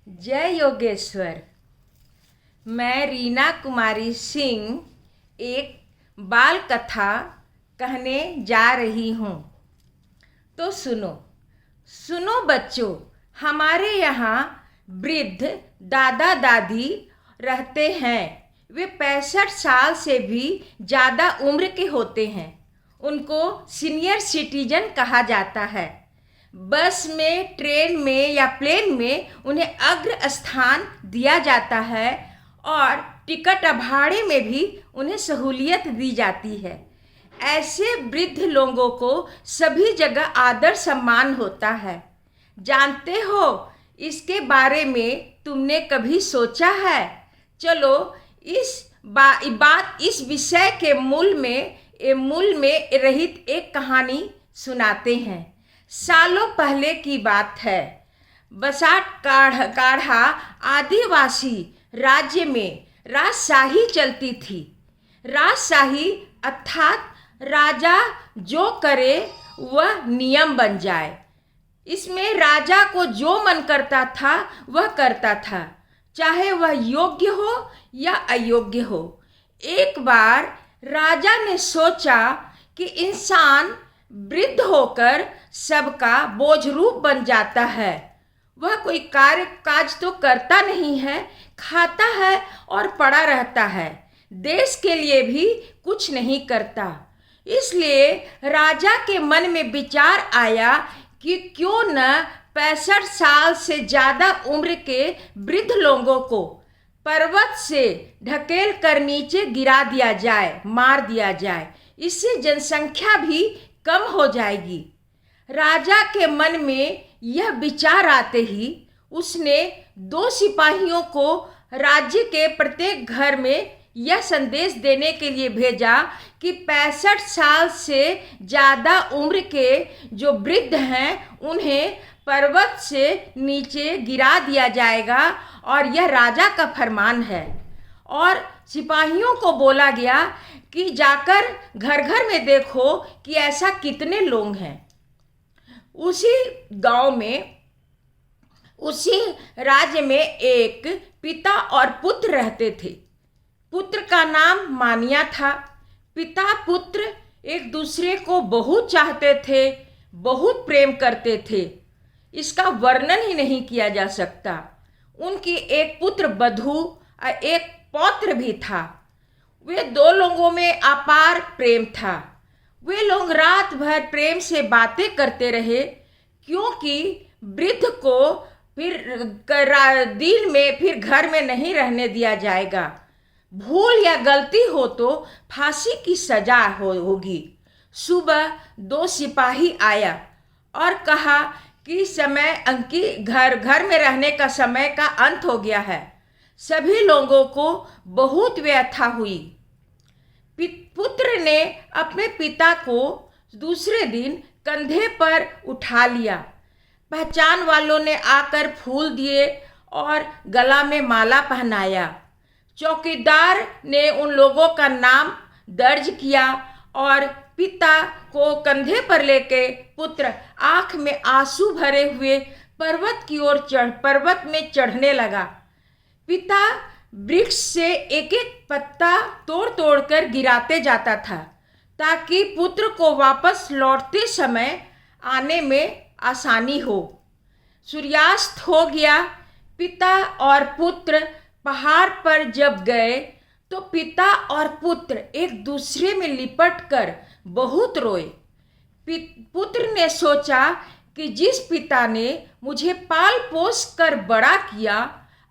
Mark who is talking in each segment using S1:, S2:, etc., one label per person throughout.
S1: जय योगेश्वर। मैं रीना कुमारी सिंह एक बाल कथा कहने जा रही हूँ। तो सुनो सुनो बच्चों, हमारे यहाँ वृद्ध दादा दादी रहते हैं। वे 65 साल से भी ज़्यादा उम्र के होते हैं। उनको सीनियर सिटीजन कहा जाता है। बस में, ट्रेन में या प्लेन में उन्हें अग्र स्थान दिया जाता है और टिकट भाड़े में भी उन्हें सहूलियत दी जाती है। ऐसे वृद्ध लोगों को सभी जगह आदर सम्मान होता है। जानते हो इसके बारे में तुमने कभी सोचा है? चलो इस विषय के मूल में रहित एक कहानी सुनाते हैं। सालों पहले की बात है। बसाठ काढ़ा आदिवासी राज्य में राजशाही चलती थी। राजशाही अर्थात राजा जो करे वह नियम बन जाए। इसमें राजा को जो मन करता था वह करता था, चाहे वह योग्य हो या अयोग्य हो। एक बार राजा ने सोचा कि इंसान वृद्ध होकर सबका बोझरूप बन जाता है। वह कोई काज तो करता नहीं है, खाता है और पड़ा रहता है। देश के लिए भी कुछ नहीं करता। इसलिए राजा के मन में विचार आया कि क्यों न 65 साल से ज़्यादा उम्र के वृद्ध लोगों को पर्वत से ढकेल कर नीचे गिरा दिया जाए, मार दिया जाए। इससे जनसंख्या भी कम हो जाएगी। राजा के मन में यह विचार आते ही उसने 2 सिपाहियों को राज्य के प्रत्येक घर में यह संदेश देने के लिए भेजा कि 65 साल से ज़्यादा उम्र के जो वृद्ध हैं उन्हें पर्वत से नीचे गिरा दिया जाएगा और यह राजा का फरमान है। और सिपाहियों को बोला गया कि जाकर घर घर में देखो कि ऐसा कितने लोग हैं। उसी गांव में, उसी राज्य में एक पिता और पुत्र रहते थे। पुत्र का नाम मानिया था। पिता पुत्र एक दूसरे को बहुत चाहते थे, बहुत प्रेम करते थे। इसका वर्णन ही नहीं किया जा सकता। उनकी एक पुत्र बधू और एक पौत्र भी था। वे 2 लोगों में अपार प्रेम था। वे लोग रात भर प्रेम से बातें करते रहे, क्योंकि वृद्ध को फिर दिन में फिर घर में नहीं रहने दिया जाएगा। भूल या गलती हो तो फांसी की सजा होगी। सुबह 2 सिपाही आया और कहा कि घर में रहने का समय का अंत हो गया है। सभी लोगों को बहुत व्यथा हुई। पुत्र ने अपने पिता को दूसरे दिन कंधे पर उठा लिया। पहचान वालों ने आकर फूल दिए और गला में माला पहनाया। चौकीदार ने उन लोगों का नाम दर्ज किया और पिता को कंधे पर लेके पुत्र आंख में आंसू भरे हुए पर्वत में चढ़ने लगा। पिता वृक्ष से एक एक पत्ता तोड़ तोड़ कर गिराते जाता था, ताकि पुत्र को वापस लौटते समय आने में आसानी हो। सूर्यास्त हो गया। पिता और पुत्र पहाड़ पर जब गए तो पिता और पुत्र एक दूसरे में लिपट कर बहुत रोए। पुत्र ने सोचा कि जिस पिता ने मुझे पाल पोस कर बड़ा किया,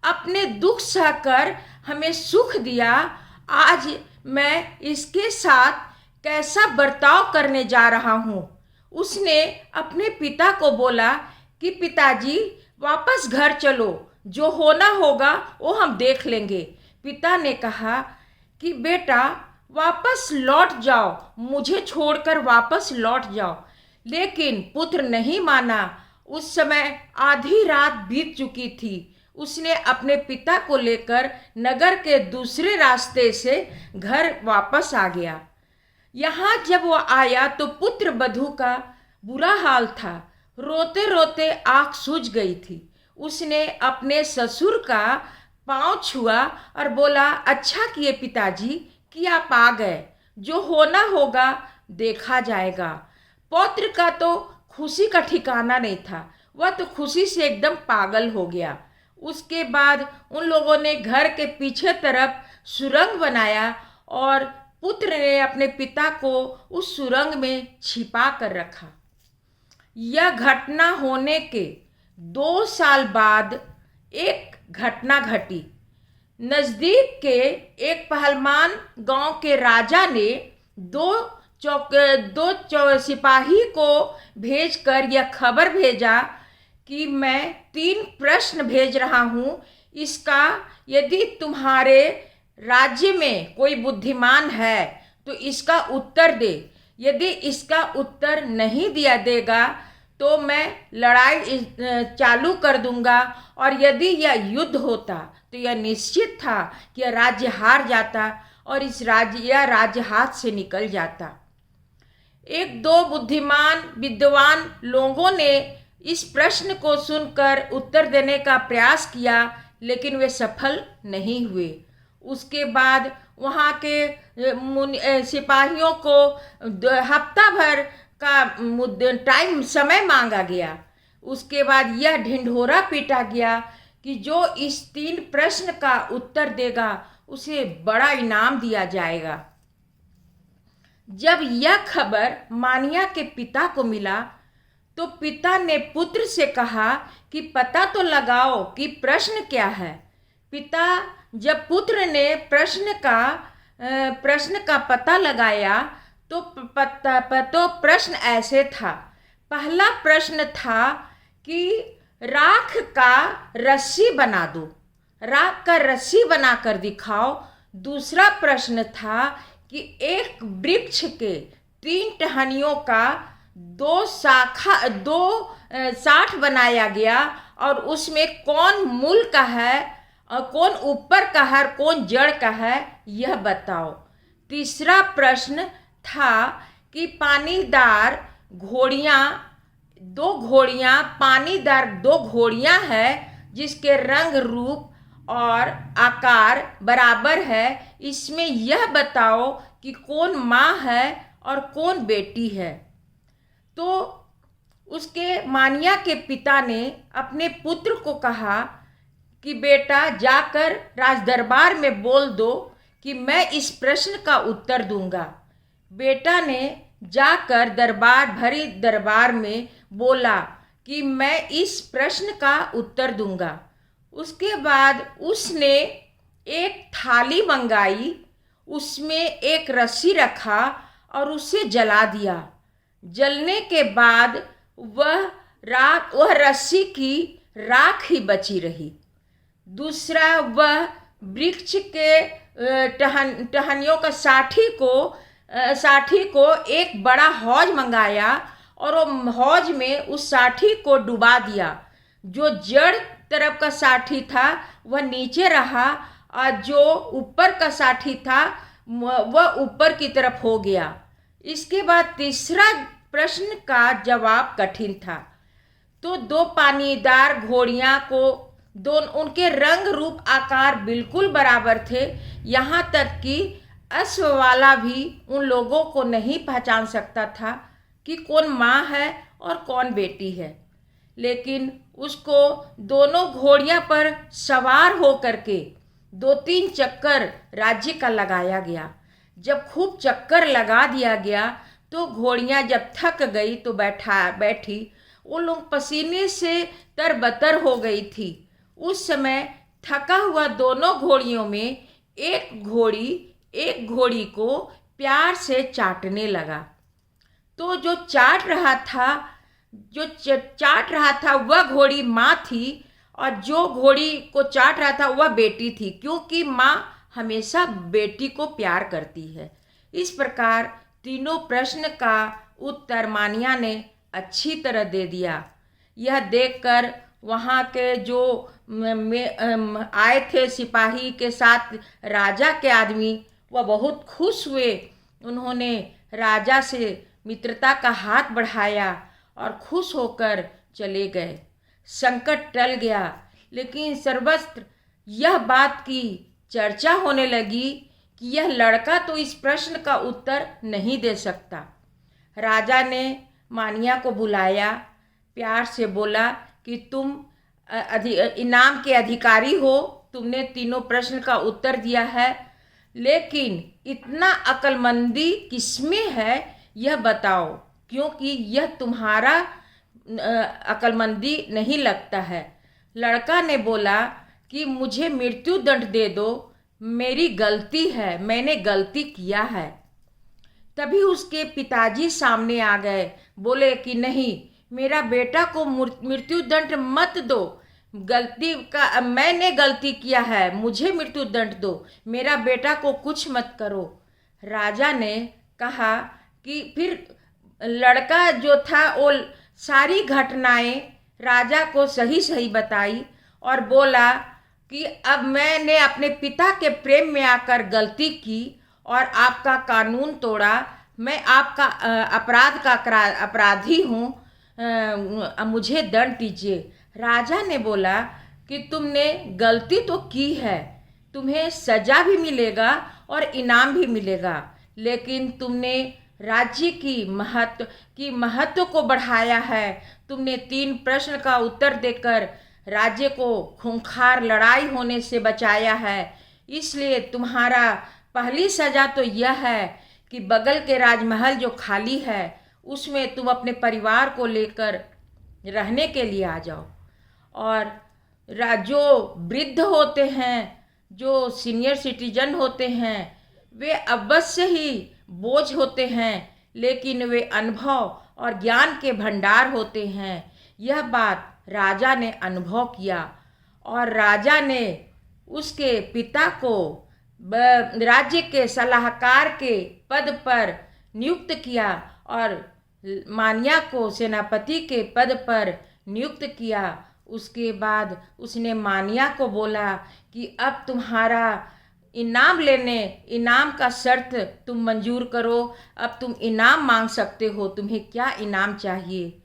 S1: अपने दुख सहकर हमें सुख दिया, आज मैं इसके साथ कैसा बर्ताव करने जा रहा हूँ। उसने अपने पिता को बोला कि पिताजी वापस घर चलो, जो होना होगा वो हम देख लेंगे। पिता ने कहा कि बेटा वापस लौट जाओ, मुझे छोड़कर वापस लौट जाओ। लेकिन पुत्र नहीं माना। उस समय आधी रात बीत चुकी थी। उसने अपने पिता को लेकर नगर के दूसरे रास्ते से घर वापस आ गया। यहाँ जब वह आया तो पुत्र बधू का बुरा हाल था। रोते रोते आँख सूज गई थी। उसने अपने ससुर का पांव छुआ और बोला, अच्छा किए पिताजी कि आप आ गए, जो होना होगा देखा जाएगा। पौत्र का तो खुशी का ठिकाना नहीं था, वह तो खुशी से एकदम पागल हो गया। उसके बाद उन लोगों ने घर के पीछे तरफ सुरंग बनाया और पुत्र ने अपने पिता को उस सुरंग में छिपा कर रखा। यह घटना होने के 2 साल बाद एक घटना घटी। नजदीक के एक पहलवान गांव के राजा ने सिपाही को भेजकर यह खबर भेजा कि मैं 3 प्रश्न भेज रहा हूँ, इसका यदि तुम्हारे राज्य में कोई बुद्धिमान है तो इसका उत्तर दे। यदि इसका उत्तर नहीं दिया देगा तो मैं लड़ाई चालू कर दूंगा, और यदि यह युद्ध होता तो यह निश्चित था कि यह राज्य हार जाता और यह राज्य हाथ से निकल जाता। 1-2 बुद्धिमान विद्वान लोगों ने इस प्रश्न को सुनकर उत्तर देने का प्रयास किया, लेकिन वे सफल नहीं हुए। उसके बाद वहाँ के सिपाहियों को हफ्ता भर का समय मांगा गया। उसके बाद यह ढिंढोरा पीटा गया कि जो इस 3 प्रश्न का उत्तर देगा उसे बड़ा इनाम दिया जाएगा। जब यह खबर मानिया के पिता को मिला तो पिता ने पुत्र से कहा कि पता तो लगाओ कि प्रश्न क्या है। पिता जब पुत्र ने प्रश्न का पता लगाया तो प्रश्न ऐसे था। पहला प्रश्न था कि राख का रस्सी बना दो, राख का रस्सी बनाकर दिखाओ। दूसरा प्रश्न था कि एक वृक्ष के 3 टहनियों का 2 साठ बनाया गया और उसमें कौन मूल का है और कौन ऊपर का है और कौन जड़ का है, यह बताओ। तीसरा प्रश्न था कि पानीदार घोड़ियाँ 2 घोड़ियाँ पानीदार 2 घोड़ियाँ है जिसके रंग रूप और आकार बराबर है, इसमें यह बताओ कि कौन माँ है और कौन बेटी है। तो उसके मानिया के पिता ने अपने पुत्र को कहा कि बेटा जाकर राजदरबार में बोल दो कि मैं इस प्रश्न का उत्तर दूंगा। बेटा ने जाकर भरी दरबार में बोला कि मैं इस प्रश्न का उत्तर दूंगा। उसके बाद उसने एक थाली मंगाई, उसमें एक रस्सी रखा और उसे जला दिया। जलने के बाद वह रस्सी की राख ही बची रही। दूसरा, वह वृक्ष के टहनियों का साठी को एक बड़ा हौज मंगाया और वो हौज में उस साठी को डुबा दिया। जो जड़ तरफ का साठी था वह नीचे रहा और जो ऊपर का साठी था वह ऊपर की तरफ हो गया। इसके बाद तीसरा प्रश्न का जवाब कठिन था। तो 2 पानीदार घोड़ियाँ को उनके रंग रूप आकार बिल्कुल बराबर थे, यहाँ तक कि अश्व वाला भी उन लोगों को नहीं पहचान सकता था कि कौन माँ है और कौन बेटी है। लेकिन उसको दोनों घोड़ियाँ पर सवार हो करके 2-3 चक्कर राज्य का लगाया गया। जब खूब चक्कर लगा दिया गया तो घोड़ियाँ जब थक गई तो बैठी। वो लोग पसीने से तरबतर हो गई थी। उस समय थका हुआ दोनों घोड़ियों में एक घोड़ी को प्यार से चाटने लगा। तो जो चाट रहा था वह घोड़ी माँ थी और जो घोड़ी को चाट रहा था वह बेटी थी, क्योंकि माँ हमेशा बेटी को प्यार करती है। इस प्रकार तीनों प्रश्न का उत्तर मानिया ने अच्छी तरह दे दिया। यह देखकर वहाँ के जो आए थे सिपाही के साथ राजा के आदमी, वह बहुत खुश हुए। उन्होंने राजा से मित्रता का हाथ बढ़ाया और खुश होकर चले गए। संकट टल गया। लेकिन सर्वत्र यह बात की चर्चा होने लगी कि यह लड़का तो इस प्रश्न का उत्तर नहीं दे सकता। राजा ने मानिया को बुलाया, प्यार से बोला कि तुम इनाम के अधिकारी हो, तुमने तीनों प्रश्न का उत्तर दिया है, लेकिन इतना अक्लमंदी किसमें है यह बताओ, क्योंकि यह तुम्हारा अक्लमंदी नहीं लगता है। लड़का ने बोला कि मुझे मृत्यु दंड दे दो, मेरी गलती है, मैंने गलती किया है। तभी उसके पिताजी सामने आ गए, बोले कि नहीं, मेरा बेटा को मृत्यु दंड मत दो, गलती का मैंने गलती किया है, मुझे मृत्यु दंड दो, मेरा बेटा को कुछ मत करो। राजा ने कहा कि फिर लड़का जो था वो सारी घटनाएं राजा को सही सही बताई और बोला कि अब मैंने अपने पिता के प्रेम में आकर गलती की और आपका कानून तोड़ा, मैं आपका अपराध का अपराधी हूँ, मुझे दंड दीजिए। राजा ने बोला कि तुमने गलती तो की है, तुम्हें सज़ा भी मिलेगा और इनाम भी मिलेगा, लेकिन तुमने राज्य की महत्व को बढ़ाया है, तुमने 3 प्रश्न का उत्तर देकर राज्य को खूंखार लड़ाई होने से बचाया है, इसलिए तुम्हारा पहली सज़ा तो यह है कि बगल के राजमहल जो खाली है उसमें तुम अपने परिवार को लेकर रहने के लिए आ जाओ। और जो वृद्ध होते हैं, जो सीनियर सिटीजन होते हैं, वे अवश्य ही बोझ होते हैं, लेकिन वे अनुभव और ज्ञान के भंडार होते हैं। यह बात राजा ने अनुभव किया और राजा ने उसके पिता को राज्य के सलाहकार के पद पर नियुक्त किया और मानिया को सेनापति के पद पर नियुक्त किया। उसके बाद उसने मानिया को बोला कि अब तुम्हारा इनाम का शर्त तुम मंजूर करो, अब तुम इनाम मांग सकते हो, तुम्हें क्या इनाम चाहिए।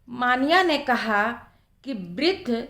S1: मानिया ने कहा कि वृद्ध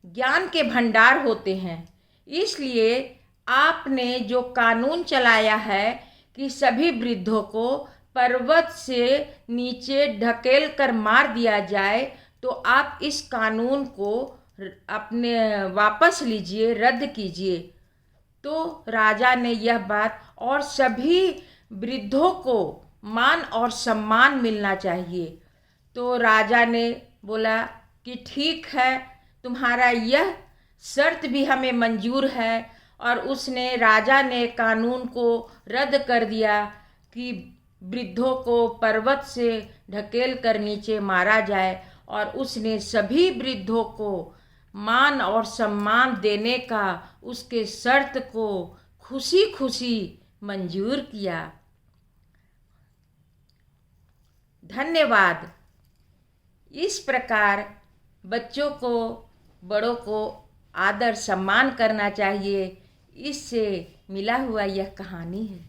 S1: ज्ञान के भंडार होते हैं, इसलिए आपने जो कानून चलाया है कि सभी वृद्धों को पर्वत से नीचे ढकेल कर मार दिया जाए, तो आप इस कानून को अपने वापस लीजिए, रद्द कीजिए। तो राजा ने यह बात, और सभी वृद्धों को मान और सम्मान मिलना चाहिए। तो राजा ने बोला कि ठीक है, तुम्हारा यह शर्त भी हमें मंजूर है, और राजा ने कानून को रद्द कर दिया कि वृद्धों को पर्वत से ढकेल कर नीचे मारा जाए, और उसने सभी वृद्धों को मान और सम्मान देने का उसके शर्त को खुशी खुशी मंजूर किया। धन्यवाद। इस प्रकार बच्चों को, बड़ों को आदर सम्मान करना चाहिए, इससे मिला हुआ यह कहानी है।